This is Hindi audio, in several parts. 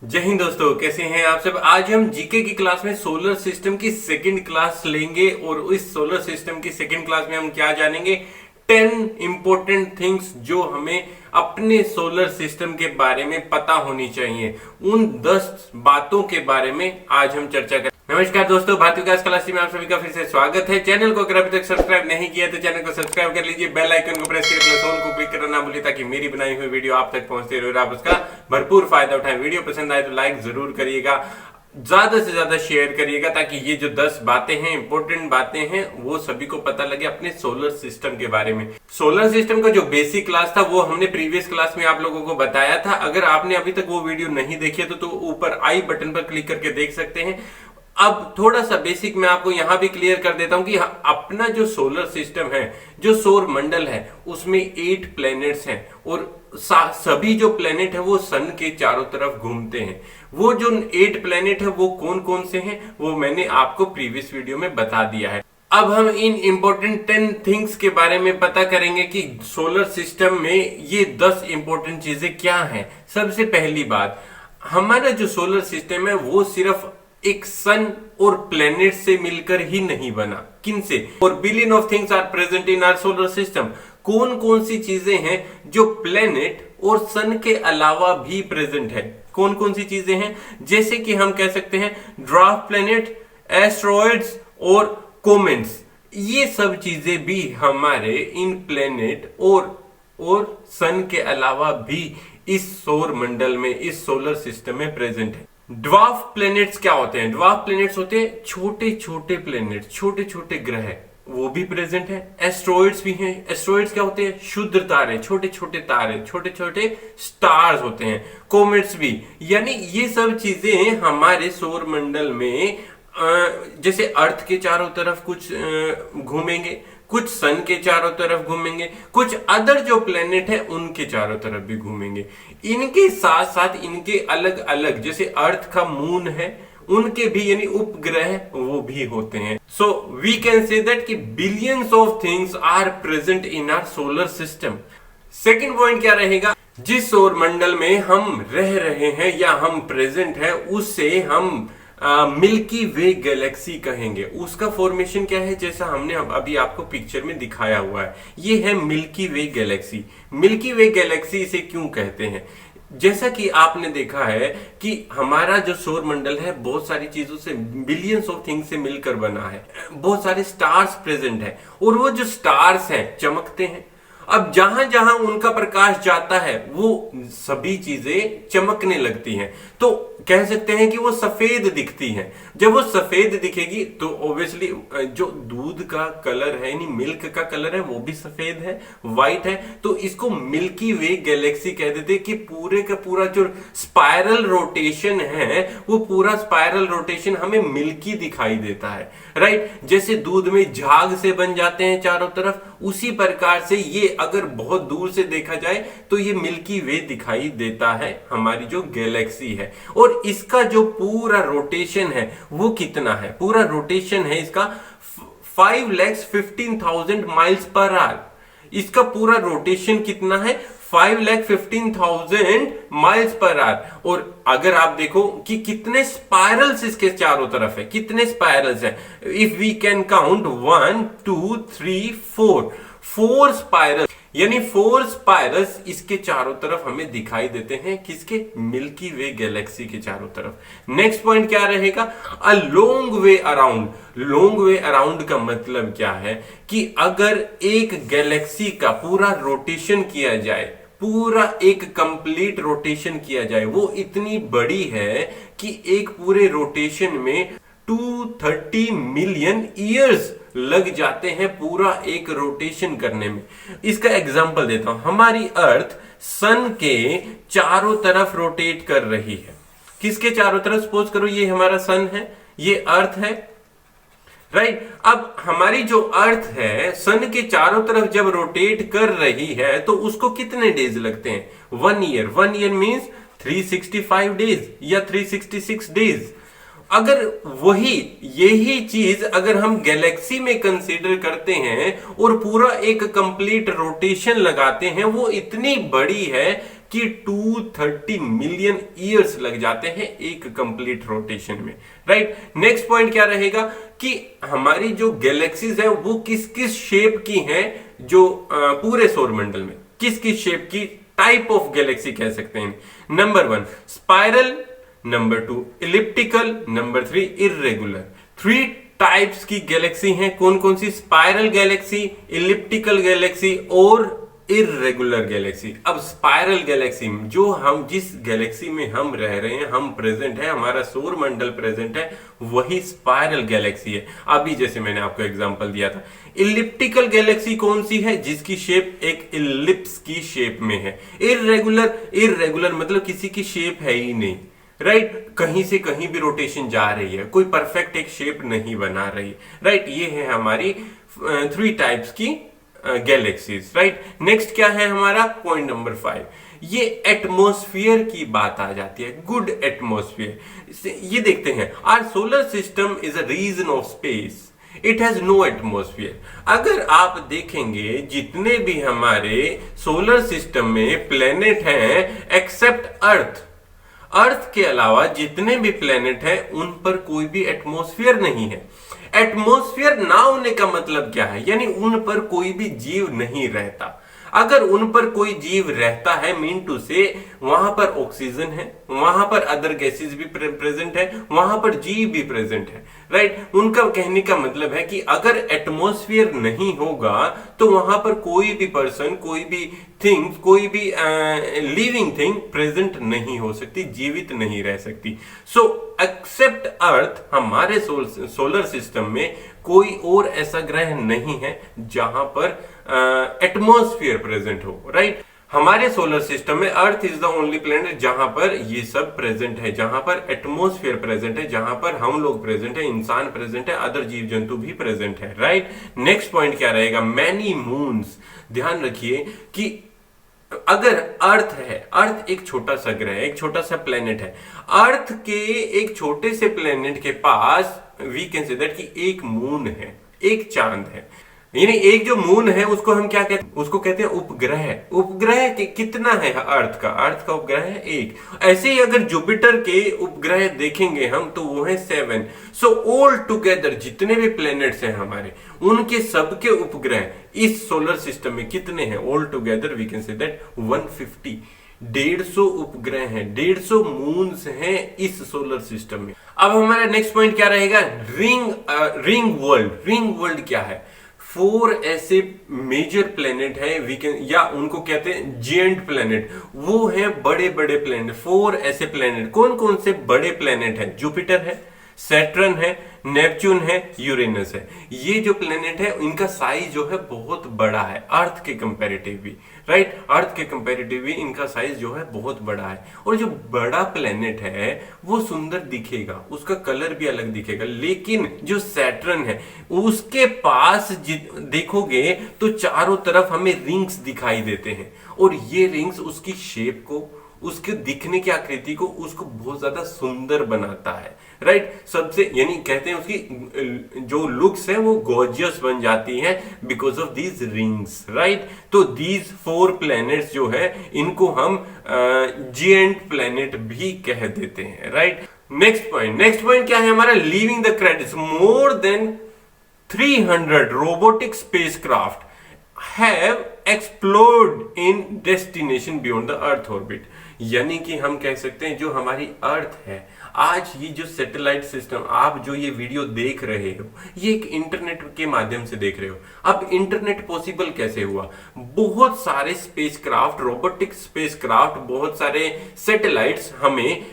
जय हिंद दोस्तों, कैसे हैं आप सब। आज हम जीके की क्लास में सोलर सिस्टम की सेकंड क्लास लेंगे और इस सोलर सिस्टम की सेकंड क्लास में हम क्या जानेंगे 10 इंपॉर्टेंट थिंग्स जो हमें अपने सोलर सिस्टम के बारे में पता होनी चाहिए। उन 10 बातों के बारे में आज हम चर्चा करें। नमस्कार दोस्तों, भारतीय विकास क्लास में आप सभी का फिर से स्वागत है। चैनल को अगर अभी तक सब्सक्राइब नहीं किया तो चैनल को सब्सक्राइब कर लीजिए, बेल आइकन को प्रेस करके प्लस ऑल को क्लिक करना ना भूलिए ताकि मेरी बनाई हुई वीडियो आप तक पहुंचती रहे और आप उसका भरपूर फायदा उठाएं। वीडियो पसंद आए तो लाइक जरूर करिएगा, ज्यादा से ज्यादा शेयर करिएगा ताकि ये जो 10 बातें हैं, इंपॉर्टेंट बातें हैं, वो सभी को पता लगे अपने सोलर सिस्टम के बारे में। सोलर सिस्टम का जो बेसिक क्लास था वो हमने प्रीवियस क्लास में आप लोगों को बताया था। अगर आपने अभी तक वो वीडियो नहीं देखी है तो ऊपर आई बटन पर क्लिक करके देख सकते हैं। अब थोड़ा सा बेसिक मैं आपको यहां भी क्लियर कर देता हूं कि अपना जो सोलर सिस्टम है, जो सौर मंडल है, उसमें 8 प्लैनेट्स हैं और सभी जो प्लैनेट है वो सन के चारों तरफ घूमते हैं। वो जो 8 प्लैनेट है वो कौन कौन से हैं वो मैंने आपको प्रीवियस वीडियो में बता दिया है। अब हम इन इंपॉर्टेंट 10 थिंग्स के बारे में पता करेंगे कि सोलर सिस्टम में ये 10 इंपॉर्टेंट चीजें क्या हैं। सबसे पहली बात, हमारा जो सोलर सिस्टम है वो सिर्फ एक सन और प्लैनेट से मिलकर ही नहीं बना। किनसे? और billion of things are present in our solar system. कौन कौन सी चीजें हैं जो प्लैनेट और सन के अलावा भी प्रेजेंट है? कौन कौन सी चीजें हैं? जैसे कि हम कह सकते हैं ड्वार्फ प्लैनेट, एस्ट्रॉइड्स और कोमेट्स। ये सब चीजें भी हमारे इन प्लैनेट और सन के अलावा भी इस सौर मंडल में, इस सोलर सिस्टम में प्रेजेंट है। ड्वार्फ प्लैनेट्स क्या होते हैं? ड्वार्फ प्लैनेट्स होते हैं छोटे छोटे प्लैनेट, छोटे छोटे ग्रह, वो भी प्रेजेंट है। एस्ट्रॉइड्स भी हैं। एस्ट्रॉइड्स क्या होते हैं? शुद्ध तारे, छोटे छोटे तारे, छोटे छोटे स्टार्स होते हैं। कोमेट्स भी, यानी ये सब चीजें हमारे सौर मंडल में जैसे अर्थ के चारों तरफ कुछ घूमेंगे, कुछ सन के चारों तरफ घूमेंगे, कुछ अदर जो प्लेनेट है उनके चारों तरफ भी घूमेंगे। इनके साथ साथ इनके अलग अलग, जैसे अर्थ का मून है, उनके भी यानी उपग्रह वो भी होते हैं। So we can say that कि billions of things are present in our solar system. Second point क्या रहेगा? जिस सौर मंडल में हम रह रहे हैं या हम प्रेजेंट है उससे हम मिल्की वे गैलेक्सी कहेंगे। उसका फॉर्मेशन क्या है? जैसा हमने अभी आपको पिक्चर में दिखाया हुआ है, ये है मिल्की वे गैलेक्सी। मिल्की वे गैलेक्सी इसे क्यों कहते हैं? जैसा कि आपने देखा है कि हमारा जो सौर मंडल है बहुत सारी चीजों से, बिलियंस ऑफ थिंग्स से मिलकर बना है। बहुत सारे स्टार्स प्रेजेंट है और वो जो स्टार्स हैं चमकते हैं। अब जहां जहां उनका प्रकाश जाता है वो सभी चीजें चमकने लगती हैं, तो कह सकते हैं कि वो सफेद दिखती हैं। जब वो सफेद दिखेगी तो ऑब्वियसली जो दूध का कलर है यानी मिल्क का कलर है वो भी सफेद है, व्हाइट है, तो इसको मिल्की वे गैलेक्सी कह देते हैं कि पूरे का पूरा जो स्पाइरल रोटेशन है वो पूरा स्पाइरल रोटेशन हमें मिल्की दिखाई देता है, राइट। जैसे दूध में झाग से बन जाते हैं चारों तरफ, उसी प्रकार से ये अगर बहुत दूर से देखा जाए तो ये मिल्की वे दिखाई देता है, हमारी जो गैलेक्सी है। और इसका जो पूरा रोटेशन है वो कितना है? पूरा रोटेशन है इसका 5,15,000 माइल्स पर आवर। इसका पूरा रोटेशन कितना है? 5,15,000 माइल्स पर आवर। और अगर आप देखो कि कितने स्पाइरल्स इसके चारों तरफ है, कितने स्पाइरल्स है, if we can count 1 2 3 4 spirals, यानी 4 स्पाइरल्स इसके चारों तरफ हमें दिखाई देते हैं। किसके? मिल्की वे गैलेक्सी के चारों तरफ। नेक्स्ट पॉइंट क्या रहेगा? A long way around. Long way around का मतलब क्या है कि अगर एक गैलेक्सी का पूरा रोटेशन किया जाए, पूरा एक कंप्लीट रोटेशन किया जाए, वो इतनी बड़ी है कि एक पूरे रोटेशन में 230 मिलियन ईयर्स लग जाते हैं पूरा एक रोटेशन करने में। इसका एग्जांपल देता हूं। हमारी अर्थ सन के चारों तरफ रोटेट कर रही है। किसके चारों तरफ? सपोज करो ये हमारा सन है, ये अर्थ है, राइट। अब हमारी जो अर्थ है सन के चारों तरफ जब रोटेट कर रही है तो उसको कितने डेज लगते हैं? 1 ईयर। 1 ईयर मींस 365 डेज या 366 डेज। अगर यही चीज अगर हम गैलेक्सी में कंसीडर करते हैं और पूरा एक कंप्लीट रोटेशन लगाते हैं, वो इतनी बड़ी है कि 230 मिलियन ईयर्स लग जाते हैं एक कंप्लीट रोटेशन में, राइट। नेक्स्ट पॉइंट क्या रहेगा कि हमारी जो गैलेक्सीज है वो किस किस शेप की हैं, जो पूरे सौरमंडल में किस किस शेप की टाइप ऑफ गैलेक्सी कह सकते हैं। Number 1 spiral, number 2 elliptical, number 3 irregular. 3 types की गैलेक्सी हैं। कौन कौन सी? स्पाइरल गैलेक्सी, इलिप्टिकल गैलेक्सी और इर्रेगुलर गैलेक्सी। अब स्पाइरल गैलेक्सी, जो हम जिस गैलेक्सी में हम रह रहे हैं, हम प्रेजेंट है, हमारा सौर मंडल प्रेजेंट है, वही स्पाइरल गैलेक्सी है। अभी जैसे मैंने आपको एग्जांपल दिया था। इलिप्टिकल गैलेक्सी कौन सी है? जिसकी शेप एक इलिप्स की शेप में है। इर्रेगुलर मतलब किसी की शेप है ही नहीं, राइट। कहीं से कहीं भी रोटेशन जा रही है, कोई परफेक्ट एक शेप नहीं बना रही, राइट। ये है हमारी 3 टाइप्स की गैलेक्सीज, राइट। नेक्स्ट क्या है हमारा? पॉइंट नंबर 5, ये एटमॉस्फेयर की बात आ जाती है। गुड एटमॉस्फेयर, ये देखते हैं। Our solar system is a region of space, it has no atmosphere. अगर आप देखेंगे जितने भी हमारे सोलर सिस्टम में प्लेनेट हैं एक्सेप्ट अर्थ के अलावा जितने भी प्लेनेट हैं उन पर कोई भी एटमॉस्फेयर नहीं है। एटमॉस्फेयर ना होने का मतलब क्या है? यानी उन पर कोई भी जीव नहीं रहता। अगर उन पर कोई जीव रहता है, मीन टू से वहां पर ऑक्सीजन है, वहां पर अदर गैसेस भी प्रेजेंट है, वहां पर जीव भी प्रेजेंट है, राइट। उनका कहने का मतलब है कि अगर एटमॉस्फेयर नहीं होगा तो वहां पर कोई भी पर्सन, कोई भी थिंग्स, कोई भी लिविंग थिंग प्रेजेंट नहीं हो सकती, जीवित नहीं रह सकती। सो एक्सेप्ट अर्थ, हमारे सोलर सिस्टम में कोई और ऐसा ग्रह नहीं है जहां पर एटमॉस्फेयर प्रेजेंट हो, राइट। हमारे सोलर सिस्टम में अर्थ इज द ओनली प्लेनेट जहां पर ये सब प्रेजेंट है, जहां पर एटमॉस्फेयर प्रेजेंट है, जहां पर हम लोग प्रेजेंट है, इंसान प्रेजेंट है, अदर जीव जंतु भी प्रेजेंट है, राइट। नेक्स्ट पॉइंट क्या रहेगा? Many moons. ध्यान रखिए कि अगर अर्थ है, अर्थ एक छोटा सा ग्रह है, एक छोटा सा प्लेनेट है, अर्थ के एक छोटे से प्लेनेट के पास वी कैन से दैट कि एक मून है, एक चांद है। यानी एक जो मून है उसको हम क्या कहते हैं? उसको कहते हैं उपग्रह। उपग्रह कितना है अर्थ का उपग्रह है एक। ऐसे ही अगर जुपिटर के उपग्रह देखेंगे हम तो वो है 7। सो ऑल टुगेदर जितने भी प्लैनेट्स हैं हमारे, उनके सबके उपग्रह इस सोलर सिस्टम में कितने हैं? All together we can say that 150। 150 उपग्रह हैं, 150 मून्स हैं इस सोलर सिस्टम में। अब हमारा नेक्स्ट पॉइंट क्या रहेगा? रिंग वर्ल्ड क्या है? 4 ऐसे मेजर प्लेनेट है वी कैन, या उनको कहते हैं जिएंट प्लेनेट। वो है बड़े बड़े प्लेनेट। 4 ऐसे प्लेनेट। कौन कौन से बड़े प्लेनेट है? जुपिटर है, सैटर्न है, नेपच्यून है, यूरेनस है। ये जो प्लेनेट है इनका साइज जो है बहुत बड़ा है अर्थ के कंपैरेटिवली, राइट। अर्थ के कंपैरेटिवली इनका साइज जो है बहुत बड़ा है। और जो बड़ा प्लेनेट है वो सुंदर दिखेगा, उसका कलर भी अलग दिखेगा। लेकिन जो सैटर्न है उसके पास देखोगे तो चारों तरफ हमें रिंग्स दिखाई देते हैं, और ये रिंग्स उसकी शेप को, उसके दिखने की आकृति को, उसको बहुत ज्यादा सुंदर बनाता है, राइट। सबसे यानी कहते हैं उसकी जो लुक्स है वो गॉर्जियस बन जाती है because of these rings, right. तो दीज 4 प्लैनेट्स जो है इनको हम जिएंट प्लैनेट भी कह देते हैं, राइट। नेक्स्ट पॉइंट क्या है हमारा? Leaving the credits. More than 300 robotic spacecraft have explored in destination beyond the earth orbit। यानी कि हम कह सकते हैं जो हमारी अर्थ है आज, ये जो सैटेलाइट सिस्टम, आप जो ये वीडियो देख रहे हो ये एक इंटरनेट के माध्यम से देख रहे हो। अब इंटरनेट पॉसिबल कैसे हुआ? बहुत सारे स्पेसक्राफ्ट, रोबोटिक स्पेसक्राफ्ट, बहुत सारे सैटेलाइट्स हमें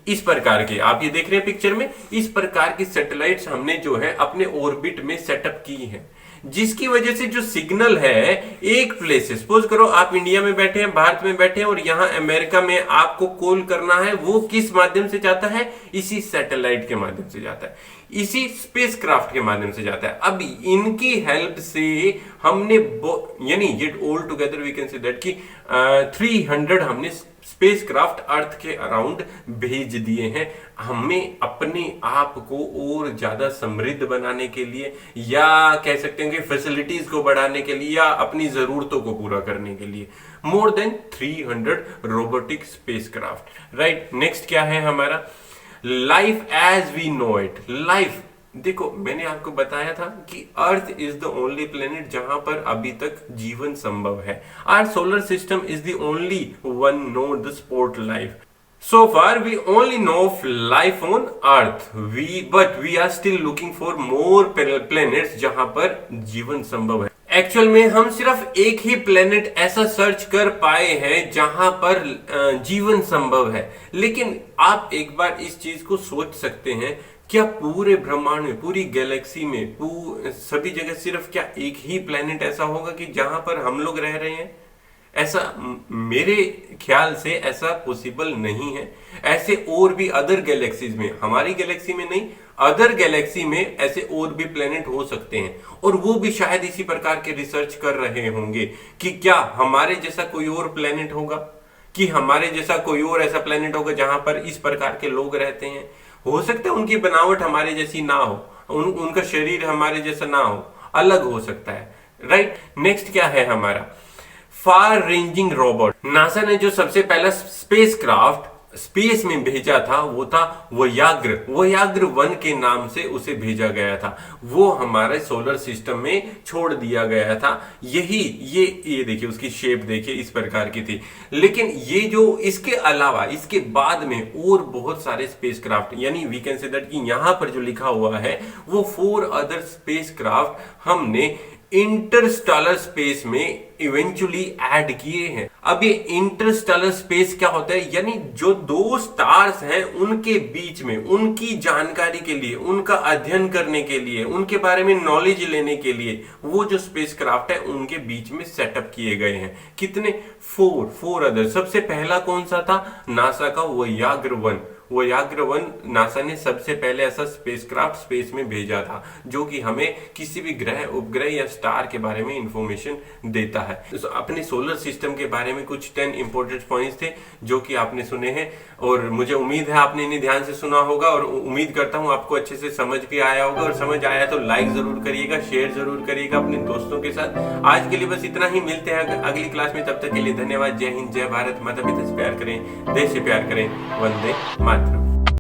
इस प्रकार के, आप ये देख रहे हैं पिक्चर में, इस प्रकार की सैटेलाइट्स हमने जो है अपने ऑर्बिट में सेटअप की है, जिसकी वजह से जो सिग्नल है एक प्लेस से, सपोज करो आप इंडिया में बैठे हैं, भारत में बैठे हैं, और यहां अमेरिका में आपको कॉल करना है, वो किस माध्यम से जाता है? इसी सैटेलाइट के माध्यम से जाता है, इसी स्पेसक्राफ्ट के माध्यम से जाता है। अब इनकी हेल्प से हमने यानी ये all together we can say that कि 300 हमने स्पेसक्राफ्ट अर्थ के अराउंड भेज दिए हैं, हमें अपने आप को और ज्यादा समृद्ध बनाने के लिए, या कह सकते हैं कि फैसिलिटीज को बढ़ाने के लिए, या अपनी जरूरतों को पूरा करने के लिए। More than 300 robotic spacecraft. Right, next क्या है हमारा, life as we know it. Life, देखो मैंने आपको बताया था कि earth is the only planet जहां पर अभी तक जीवन संभव है। Our solar system is the only one no the support life. So far we only know of life on Earth. But we are still looking for more planets जहां पर जीवन संभव है। एक्चुअल में हम सिर्फ एक ही प्लेनेट ऐसा सर्च कर पाए हैं जहां पर जीवन संभव है। लेकिन आप एक बार इस चीज को सोच सकते हैं, क्या पूरे ब्रह्मांड में, पूरी गैलेक्सी में, सभी जगह सिर्फ क्या एक ही प्लेनेट ऐसा होगा कि जहां पर हम लोग रह रहे हैं? ऐसा मेरे ख्याल से ऐसा पॉसिबल नहीं है। ऐसे और भी अदर गैलेक्सीज में, हमारी गैलेक्सी में नहीं, अदर गैलेक्सी में ऐसे और भी प्लेनेट हो सकते हैं, और वो भी शायद इसी प्रकार के रिसर्च कर रहे होंगे कि क्या हमारे जैसा कोई और प्लेनेट होगा, कि हमारे जैसा कोई और ऐसा प्लेनेट होगा जहां पर इस प्रकार के लोग रहते हैं। हो सकता है उनकी बनावट हमारे जैसी ना हो, उनका शरीर हमारे जैसा ना हो, अलग हो सकता है। राइट, नेक्स्ट क्या है हमारा, फार रेंजिंग रोबोट। नासा ने जो सबसे पहला स्पेसक्राफ्ट स्पेस में भेजा था वो था वोयाग्र 1 के नाम से उसे भेजा गया था। वो हमारे सोलर सिस्टम में छोड़ दिया गया था। ये देखिए, उसकी शेप देखिए, इस प्रकार की थी। लेकिन ये जो इसके अलावा इसके बाद में और बहुत सारे स्पेसक्राफ्ट, यानी वी कैन से दैट कि यहां पर जो लिखा हुआ है वो 4 अदर स्पेसक्राफ्ट हमने इंटरस्टेलर स्पेस में इवेंचुअली ऐड किए हैं। अब ये इंटरस्टेलर स्पेस क्या होता है, यानी जो 2 स्टार्स हैं उनके बीच में, उनकी जानकारी के लिए, उनका अध्ययन करने के लिए, उनके बारे में नॉलेज लेने के लिए वो जो स्पेसक्राफ्ट है उनके बीच में सेटअप किए गए हैं। कितने? 4 अदर। सबसे पहला कौन सा था? नासा का वोयाग्र 1 नासा ने सबसे पहले ऐसा स्पेसक्राफ्ट स्पेस में भेजा था जो कि हमें किसी भी ग्रह, उपग्रह या स्टार के बारे में इंफॉर्मेशन देता है। तो अपने सोलर सिस्टम के बारे में कुछ 10 इंपॉर्टेंट पॉइंट्स थे जो कि आपने सुने हैं, और मुझे उम्मीद है आपने इन्हें ध्यान से सुना होगा, और उम्मीद करता हूं आपको अच्छे से समझ भी आया होगा। और समझ आया तो लाइक जरूर करिएगा, शेयर जरूर करिएगा अपने दोस्तों के साथ। आज के लिए बस इतना ही, मिलते हैं अगली क्लास में। तब तक के लिए धन्यवाद। जय हिंद, जय भारत। माता पिता से प्यार करें, देश से प्यार करें। वंदे मातरम।